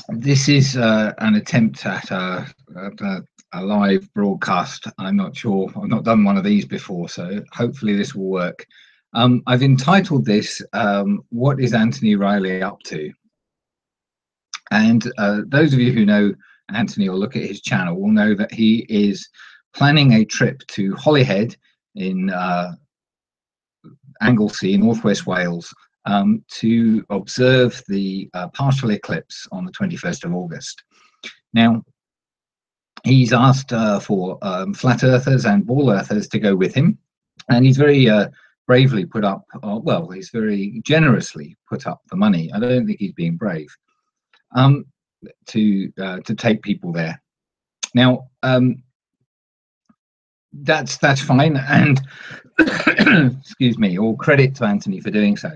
This is an attempt at a live broadcast. I'm not sure. I've not done one of these before, so hopefully this will work. I've entitled this, What is Anthony Riley Up to? And those of you who know Anthony or look at his channel will know that he is planning a trip to Holyhead in Anglesey, northwest Wales, to observe the partial eclipse on the 21st of August. Now, he's asked for flat earthers and ball earthers to go with him, and he's very bravely put up, well, he's very generously put up the money. I don't think he's being brave, to take people there. Now, that's fine, and excuse me, all credit to Anthony for doing so.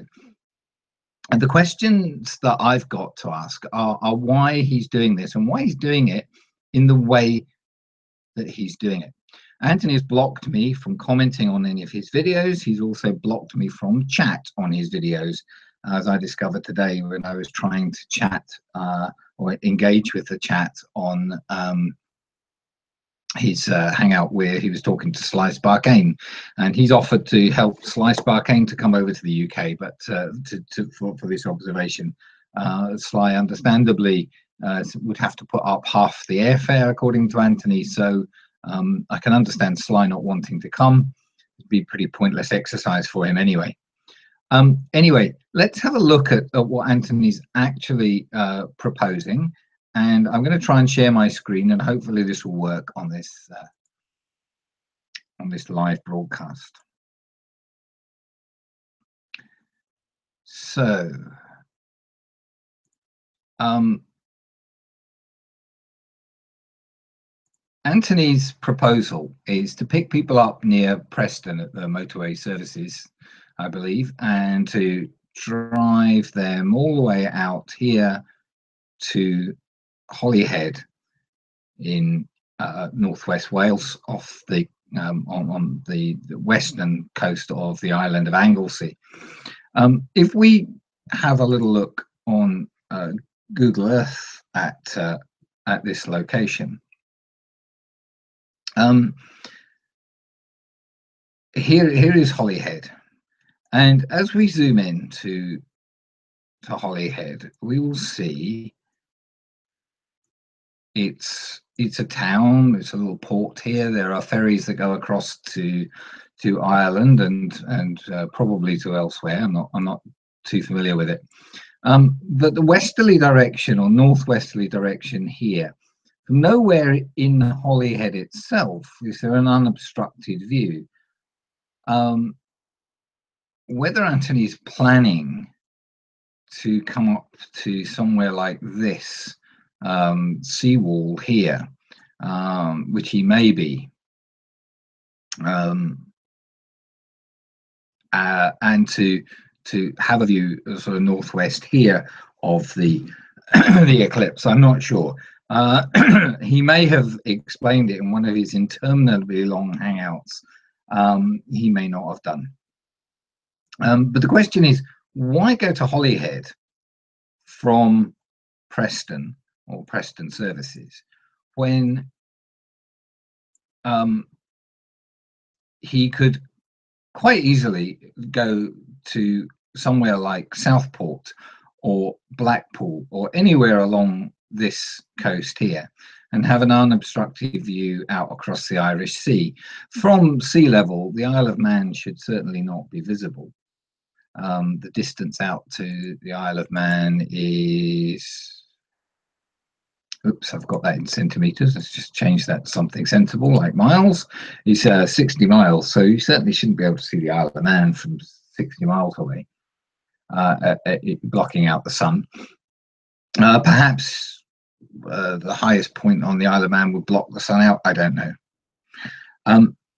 And the questions that I've got to ask are why he's doing this and why he's doing it in the way that he's doing it. Anthony has blocked me from commenting on any of his videos. He's also blocked me from chat on his videos, as I discovered today when I was trying to chat or engage with the chat on his hangout where he was talking to Sly Sparkane, and he's offered to help Sly Sparkane to come over to the UK, but for this observation, Sly understandably would have to put up half the airfare according to Anthony, so I can understand Sly not wanting to come. It'd be pretty pointless exercise for him anyway. Anyway, let's have a look at what Anthony's actually proposing. And I'm going to try and share my screen, and hopefully this will work on this live broadcast. So, Anthony's proposal is to pick people up near Preston at the motorway services, I believe, and to drive them all the way out here to Holyhead in northwest Wales, off the on the western coast of the island of Anglesey. If we have a little look on Google Earth at this location, here is Holyhead, and as we zoom in to Holyhead, we will see it's a town. It's a little port here. There are ferries that go across to Ireland and probably to elsewhere. I'm not too familiar with it. But the westerly direction or northwesterly direction here, from nowhere in Holyhead itself is there an unobstructed view. Whether Anthony's planning to come up to somewhere like this seawall here, which he may be, and to have a view sort of northwest here of the the eclipse. I'm not sure. He may have explained it in one of his interminably long hangouts. He may not have done. But the question is, why go to Holyhead from Preston or Preston services when he could quite easily go to somewhere like Southport or Blackpool or anywhere along this coast here and have an unobstructed view out across the Irish Sea? From sea level, the Isle of Man should certainly not be visible. The distance out to the Isle of Man is, oops, I've got that in centimeters. Let's just change that to something sensible like miles. It's 60 miles, so you certainly shouldn't be able to see the Isle of Man from 60 miles away, blocking out the sun. Perhaps the highest point on the Isle of Man would block the sun out. I don't know.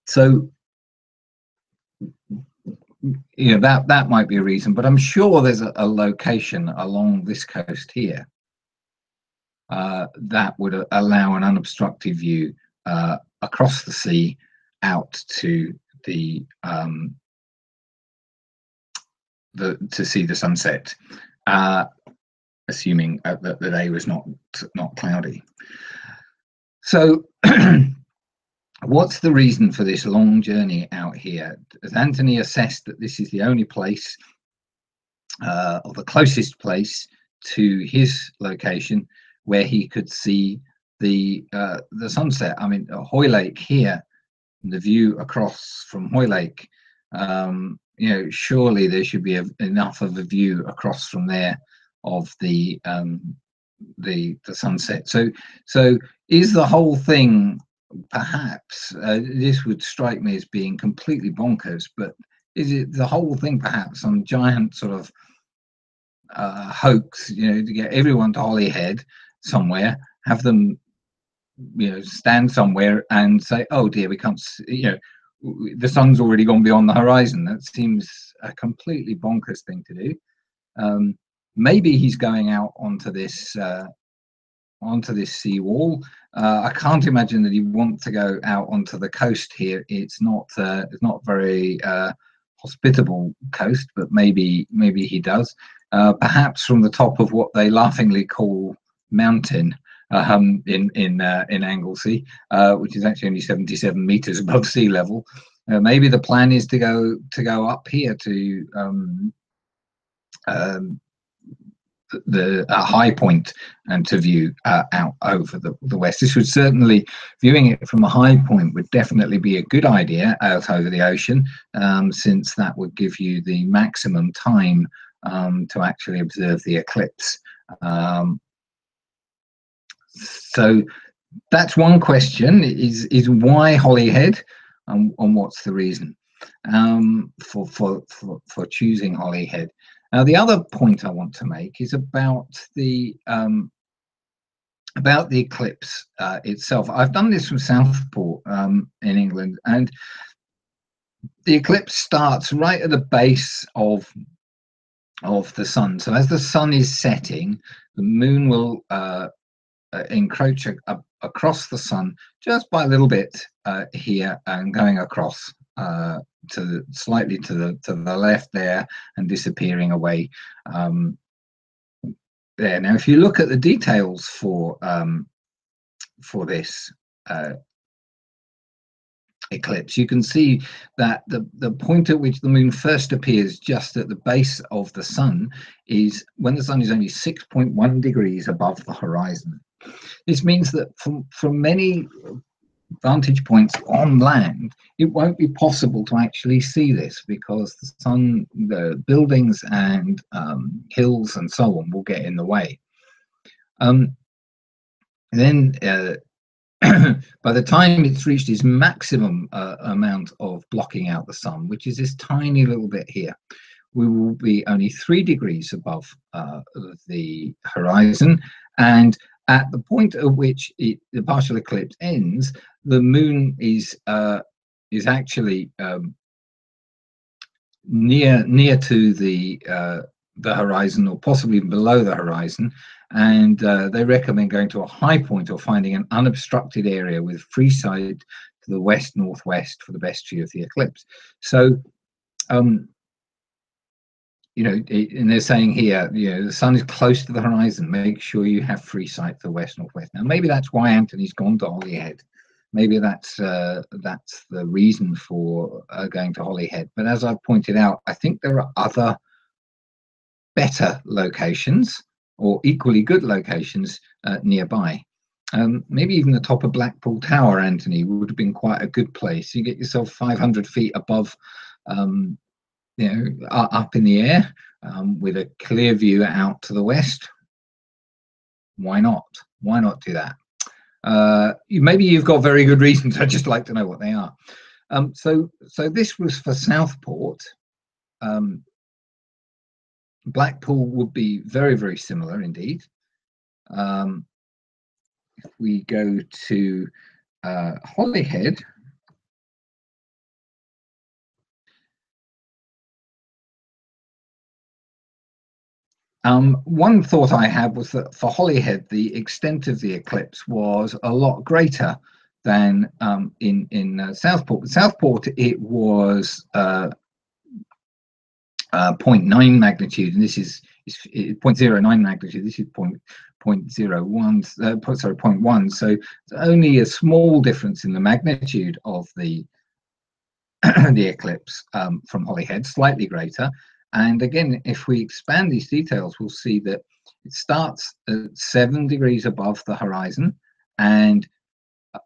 So you know, that might be a reason, but I'm sure there's a location along this coast here that would allow an unobstructed view across the sea out to to see the sunset. assuming that the day was not cloudy. So what's the reason for this long journey out here? Has Anthony assessed that this is the only place, or the closest place to his location, where he could see the sunset? I mean, Hoylake here, the view across from Hoylake, you know, surely there should be enough of a view across from there of the sunset. So is the whole thing, perhaps, this would strike me as being completely bonkers, but is it the whole thing perhaps some giant sort of hoax, you know, to get everyone to Holyhead somewhere, have them, you know, stand somewhere and say, oh dear, we can't see, you know, the sun's already gone beyond the horizon? That seems a completely bonkers thing to do. Maybe he's going out onto this seawall. I can't imagine that he wants to go out onto the coast here. It's not very hospitable coast, but maybe he does. Perhaps from the top of what they laughingly call mountain in Anglesey, which is actually only 77 meters above sea level. Maybe the plan is to go up here to the high point and to view out over the west. This would certainly, viewing it from a high point would definitely be a good idea out over the ocean, since that would give you the maximum time to actually observe the eclipse. So that's one question, is why Holyhead, and what's the reason for choosing Holyhead. Now, the other point I want to make is about the eclipse itself. I've done this from Southport in England, and the eclipse starts right at the base of the sun. So as the sun is setting, the moon will encroach across the sun just by a little bit here, and going across slightly to the left there and disappearing away there. Now, if you look at the details for this eclipse, you can see that the point at which the moon first appears just at the base of the sun is when the sun is only 6.1 degrees above the horizon. This means that from many vantage points on land, it won't be possible to actually see this, because the sun, the buildings and hills and so on will get in the way. Then by the time it's reached its maximum amount of blocking out the sun, which is this tiny little bit here, we will be only 3 degrees above the horizon, and at the point at which the partial eclipse ends, the moon is actually near to the horizon, or possibly below the horizon, and they recommend going to a high point or finding an unobstructed area with free sight to the west northwest for the best view of the eclipse. So you know, and they're saying here, you know, the sun is close to the horizon, make sure you have free sight to the west northwest. Now, maybe that's why Anthony's gone to Holyhead. Maybe that's the reason for going to Holyhead. But as I've pointed out, I think there are other better locations, or equally good locations nearby. Maybe even the top of Blackpool Tower, Anthony, would have been quite a good place. You get yourself 500 feet above, you know, up in the air, with a clear view out to the west. Why not? Why not do that? Maybe you've got very good reasons. I'd just like to know what they are. So this was for Southport. Blackpool would be very, very similar indeed. If we go to Holyhead, one thought I had was that for Holyhead, the extent of the eclipse was a lot greater than in Southport. With Southport, it was 0.9 magnitude, and this is 0.09 magnitude. This is 0.01, sorry, 0.1. So it's only a small difference in the magnitude of the the eclipse from Holyhead, slightly greater. And again, if we expand these details, we'll see that it starts at 7 degrees above the horizon, and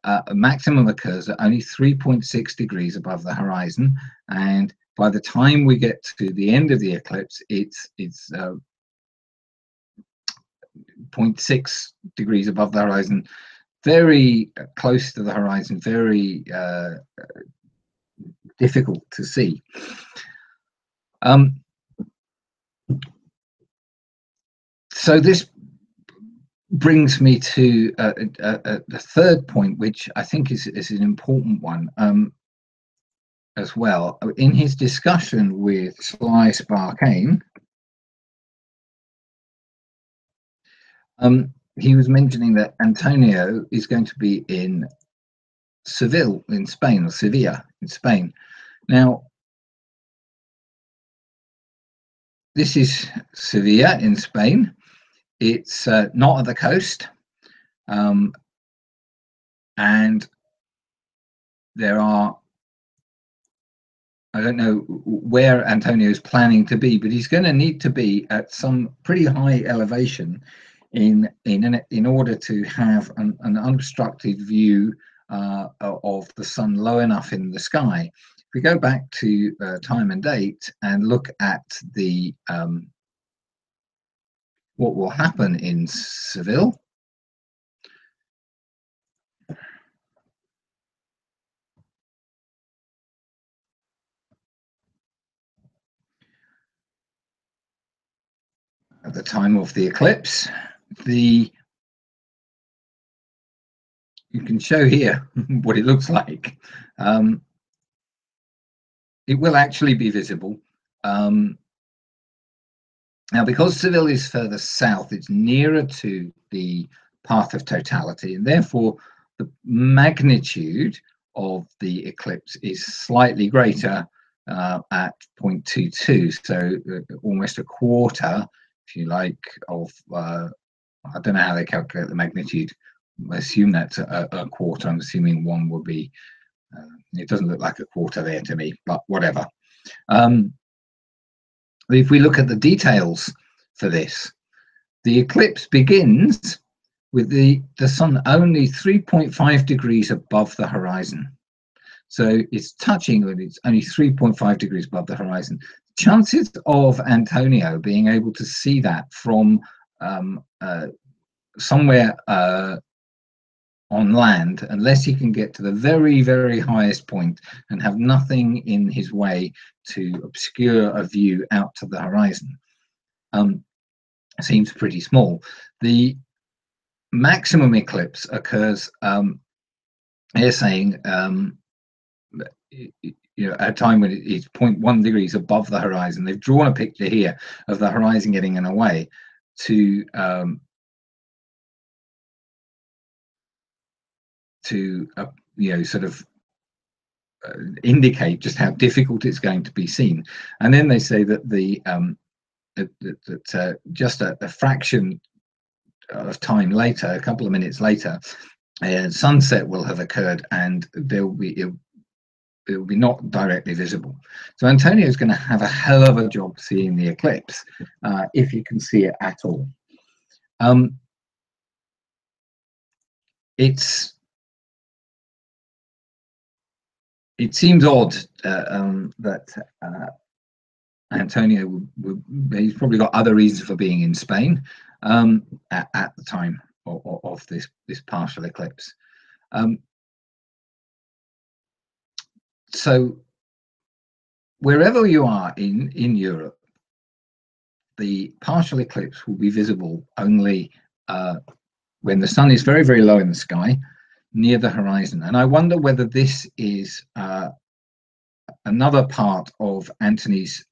a maximum occurs at only 3.6 degrees above the horizon. And by the time we get to the end of the eclipse, it's 0.6 degrees above the horizon, very close to the horizon, very difficult to see. So this brings me to the third point, which I think is an important one as well. In his discussion with Sly Sparkane, he was mentioning that Antonio is going to be in Seville in Spain, or Sevilla in Spain. Now, this is Sevilla in Spain. It's not at the coast, and there are, I don't know where Antonio's planning to be, but he's going to need to be at some pretty high elevation in order to have an unobstructed view of the sun low enough in the sky. If we go back to time and date and look at the what will happen in Seville. At the time of the eclipse, you can show here what it looks like. It will actually be visible. Now, because Seville is further south, it's nearer to the path of totality, and therefore the magnitude of the eclipse is slightly greater at 0.22, so almost a quarter, if you like, of I don't know how they calculate the magnitude. I assume that's a quarter. I'm assuming one would be. It doesn't look like a quarter there to me, but whatever. If we look at the details for this, the eclipse begins with the sun only 3.5 degrees above the horizon. So it's touching, but it's only 3.5 degrees above the horizon. Chances of Antonio being able to see that from somewhere on land, unless he can get to the very, very highest point and have nothing in his way to obscure a view out to the horizon, seems pretty small. The maximum eclipse occurs, they're saying, at a time when it's 0.1 degrees above the horizon. They've drawn a picture here of the horizon getting in a way to sort of indicate just how difficult it's going to be seen. And then they say that just a fraction of time later, a couple of minutes later, sunset will have occurred, and it will be not directly visible. So Antonio is going to have a hell of a job seeing the eclipse if he can see it at all. It seems odd that Antonio he's probably got other reasons for being in Spain at the time of this partial eclipse. So wherever you are in Europe, the partial eclipse will be visible only when the sun is very, very low in the sky, near the horizon. And I wonder whether this is another part of Antony's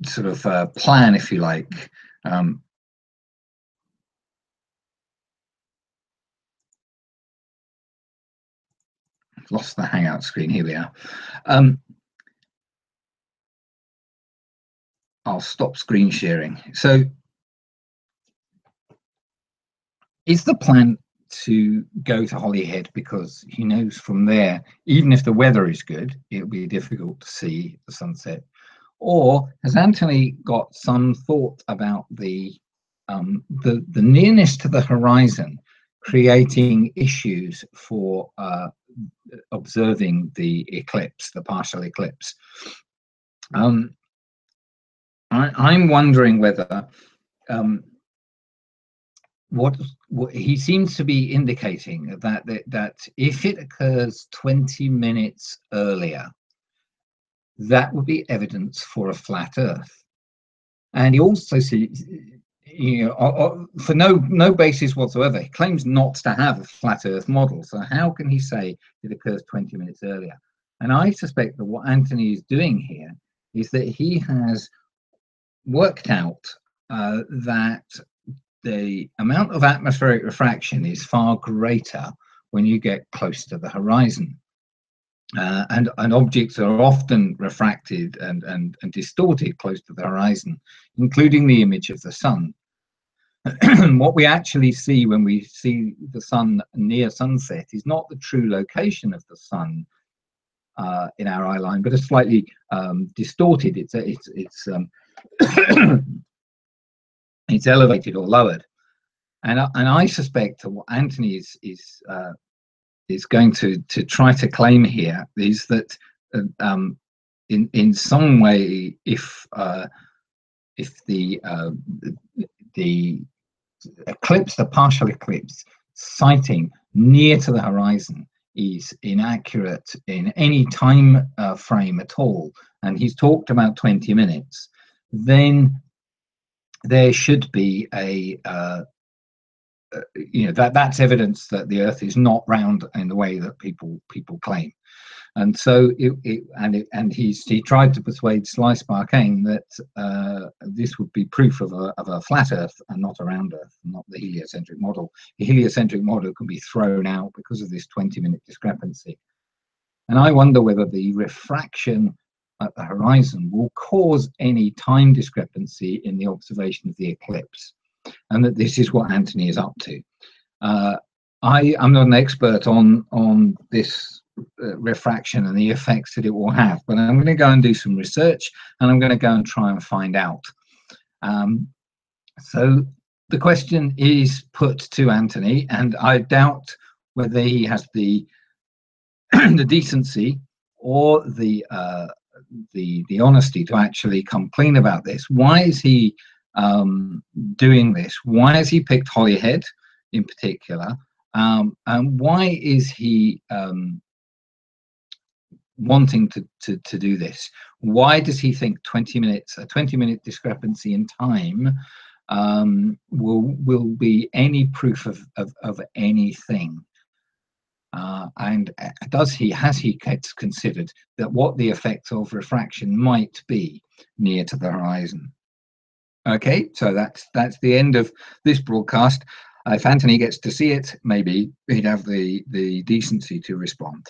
sort of plan, if you like, lost the Hangout screen. Here we are. I'll stop screen sharing. So is the plan to go to Holyhead because he knows from there, even if the weather is good, it'll be difficult to see the sunset? Or has Anthony got some thought about the nearness to the horizon creating issues for observing the eclipse, the partial eclipse? I'm wondering whether what he seems to be indicating that if it occurs 20 minutes earlier, that would be evidence for a flat Earth. And he also sees, for no basis whatsoever, he claims not to have a flat Earth model. So how can he say it occurs 20 minutes earlier? And I suspect that what Anthony is doing here is that he has worked out that the amount of atmospheric refraction is far greater when you get close to the horizon. And objects are often refracted and distorted close to the horizon, including the image of the sun. What we actually see when we see the sun near sunset is not the true location of the sun in our eye line, but a slightly distorted. It's elevated or lowered, and I suspect that what Anthony is going to try to claim here is that in some way, if the eclipse, the partial eclipse sighting near to the horizon is inaccurate in any time frame at all, and he's talked about 20 minutes, then there should be a that's evidence that the Earth is not round in the way that people claim. And so he tried to persuade Slice Barkane that this would be proof of a flat Earth and not a round Earth, not the heliocentric model. The heliocentric model can be thrown out because of this 20-minute discrepancy. And I wonder whether the refraction at the horizon will cause any time discrepancy in the observation of the eclipse, and that this is what Anthony is up to. I'm not an expert on this refraction and the effects that it will have, but I'm going to go and do some research, and I'm going to go and try and find out. So the question is put to Anthony, and I doubt whether he has the the decency or the honesty to actually come clean about this. Why is he doing this? Why has he picked Holyhead in particular? And why is he wanting to do this? Why does he think 20 minutes, a 20-minute discrepancy in time will be any proof of anything? And has he considered that what the effects of refraction might be near to the horizon? Okay, so that's the end of this broadcast. If Anthony gets to see it, maybe he'd have the decency to respond.